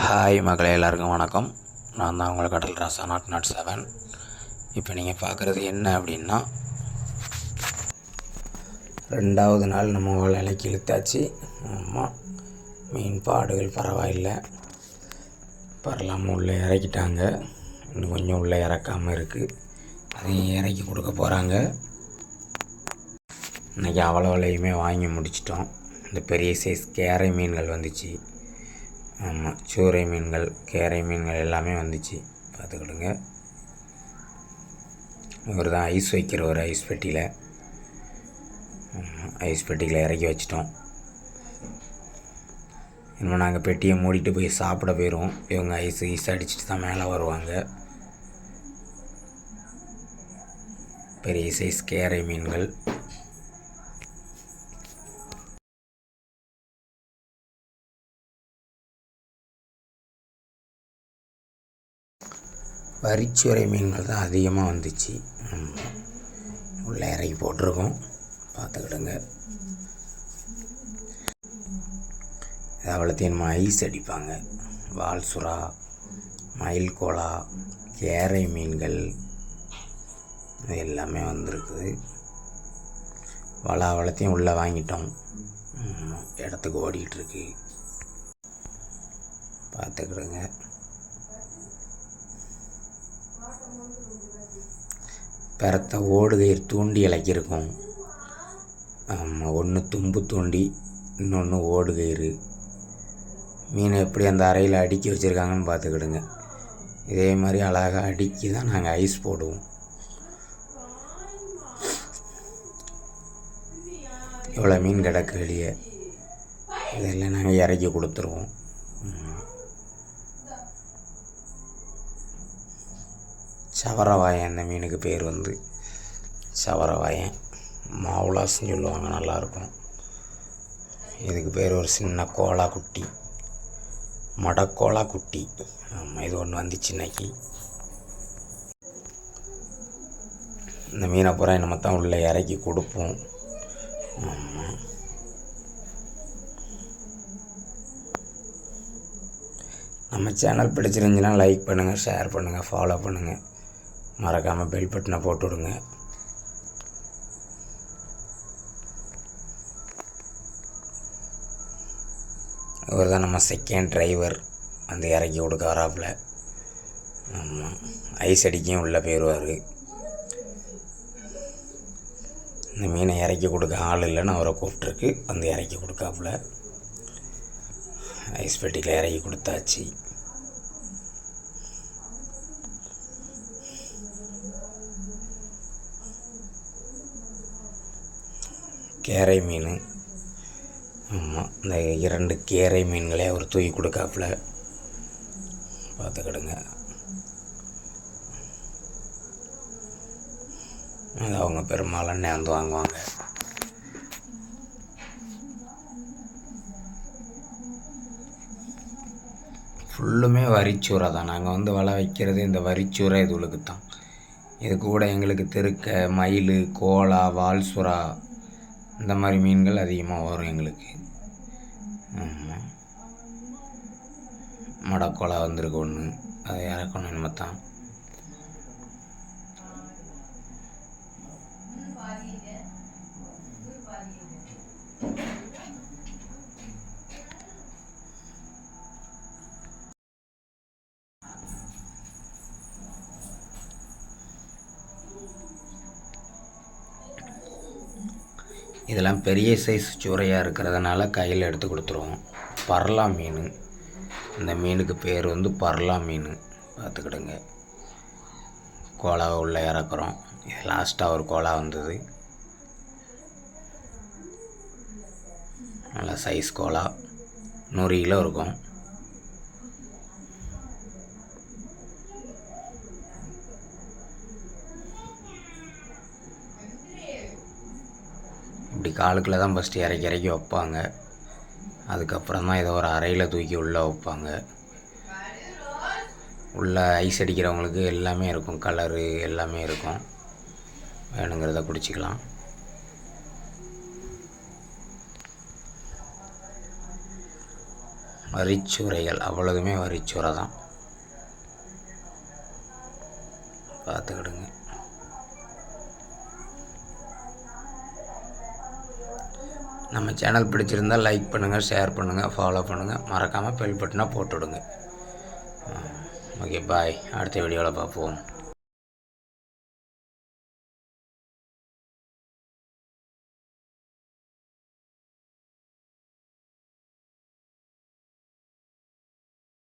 Hi மகளே, எல்லாருக்கும் வணக்கம். நான் தான் உங்கள் கடல் ராசா நாட் 7. இப்போ நீங்கள் பார்க்குறது என்ன அப்படின்னா, 2வது நாள் நம்ம வேலைக்கு இழுத்தாச்சு. ஆமாம், மீன் பாடுகள் பரவாயில்லை, பரலாமல் உள்ளே இறக்கிட்டாங்க. இன்னும் கொஞ்சம் உள்ளே இறக்காமல் இருக்குது, அதையும் இறக்கி கொடுக்க போகிறாங்க. இன்றைக்கி அவ்வளோலையுமே வாங்கி முடிச்சிட்டோம். இந்த பெரிய சைஸ் கேரை மீன்கள் வந்துச்சு. ஆமாம், சூறை மீன்கள், கேரை மீன்கள் எல்லாமே வந்துச்சு. பார்த்துக்கிடுங்க. இவர் தான் ஐஸ் வைக்கிற ஒரு ஐஸ் பெட்டியில் இறக்கி வச்சிட்டோம். இன்னும் நாங்கள் பெட்டியை மூடிட்டு போய் சாப்பிட போயிடுவோம். இவங்க ஐஸ் அடிச்சுட்டு தான் மேலே வருவாங்க. பெரிய சைஸ் கேரை மீன்கள். வரிச்சுரை மீன்கள் தான் அதிகமாக வந்துச்சு. உள்ளே இறக்கி போட்டிருக்கோம், பார்த்துக்கிடுங்க. அவ்வளோத்தையும் நம்ம ஐஸ் அடிப்பாங்க. வால் சுறா, மயில் கோலா, கேரை மீன்கள் இது எல்லாமே வந்திருக்குது. அவ்வளோத்தையும் உள்ளே வாங்கிட்டோம். இடத்துக்கு ஓடிக்கிட்டுருக்கு, பார்த்துக்கிடுங்க. பெரத்த ஓடுகயிறு தூண்டி இலக்கியிருக்கும். ஒன்று தும்பு தூண்டி, இன்னொன்று ஓடுகயிறு. மீனை எப்படி அந்த அறையில் அடுக்கி வச்சுருக்காங்கன்னு பார்த்துக்கிடுங்க. இதே மாதிரி அழகாக அடுக்கி தான் நாங்கள் ஐஸ் போடுவோம். இவ்வளோ மீன் கிடக்கு வெளியே, இதெல்லாம் நாங்கள் இறக்கி கொடுத்துருவோம். சவரவாயன், அந்த மீனுக்கு பேர் வந்து சவரவாயன். மாவுலாஸ்ன்னு சொல்லுவாங்க, நல்லாயிருக்கும். இதுக்கு பேர் ஒரு சின்ன கோலா குட்டி, மடக்கோலா குட்டி. ஆமாம், இது ஒன்று வந்துச்சு இன்னைக்கு. இந்த மீனை பூரா நம்ம தான் உள்ளே இறக்கி கொடுப்போம். ஆமாம், நம்ம சேனல் பிடிச்சிருந்துச்சுன்னா லைக் பண்ணுங்கள், ஷேர் பண்ணுங்கள், ஃபாலோ பண்ணுங்கள். மறக்காமல் பெல் பட்டனை போட்டு விடுங்க. இவர் தான் நம்ம செகண்ட் டிரைவர், வந்து இறக்கி கொடுக்க வராப்புல. ஆமாம், ஐஸ் அடிக்கையும் உள்ளே போயிடுவார். இந்த மீனை இறக்கி கொடுக்க ஆள் இல்லைன்னு அவரை கூப்பிட்ருக்கு, வந்து இறக்கி கொடுக்காப்புல. ஐஸ் பெட்டியில் இறக்கி கொடுத்தாச்சு. கேரை மீன். ஆமாம், இந்த 2 கேரை மீன்களே அவர் தூக்கி கொடுக்காப்புல, பார்த்துக்கிடுங்க. அது அவங்க பெரும்பாலும் நேர்ந்து வாங்குவாங்க. ஃபுல்லுமே வரிச்சூரை தான். நாங்கள் வந்து வலை வைக்கிறது இந்த வரிச்சூரை இதுகளுக்கு தான். இது கூட எங்களுக்கு திருக்க, மயில், கோலா, வால் சுறா இந்த மாதிரி மீன்கள் அதிகமாக வரும் எங்களுக்கு. ஆமாம், மடக்கோலா வந்திருக்கு ஒன்று, அதை இறக்கணும் நம்ம தான். இதெல்லாம் பெரிய சைஸ் சூறையாக இருக்கிறதுனால கையில் எடுத்து கொடுத்துருவோம். பரலா மீன், இந்த மீனுக்கு பேர் வந்து பரலா மீன், பார்த்துக்கிடுங்க. கோலாவை உள்ளே இறக்குறோம். இது லாஸ்ட்டாக ஒரு கோலா வந்தது, நல்ல சைஸ் கோலா, 100 கிலோ இருக்கும். இப்படி காலுக்குள்ளே தான் ஃபஸ்ட்டு இறக்கி வைப்பாங்க. அதுக்கப்புறம் தான் இதை ஒரு அறையில் தூக்கி உள்ளே வைப்பாங்க. உள்ளே ஐஸ் அடிக்கிறவங்களுக்கு எல்லாமே இருக்கும், கலரு எல்லாமே இருக்கும். வேணுங்கிறத குடிச்சிக்கலாம். வரிச்சூரைகள் அவ்வளவுமே வரிச்சூரை தான், பார்த்துக்கிடுங்க. நம்ம சேனல் பிடிச்சிருந்தால் லைக் பண்ணுங்கள், ஷேர் பண்ணுங்கள், ஃபாலோ பண்ணுங்கள், மறக்காமல் பெல் பட்டனை போட்டு விடுங்க. ஓகே பாய், அடுத்த வீடியோவில் பார்ப்போம்.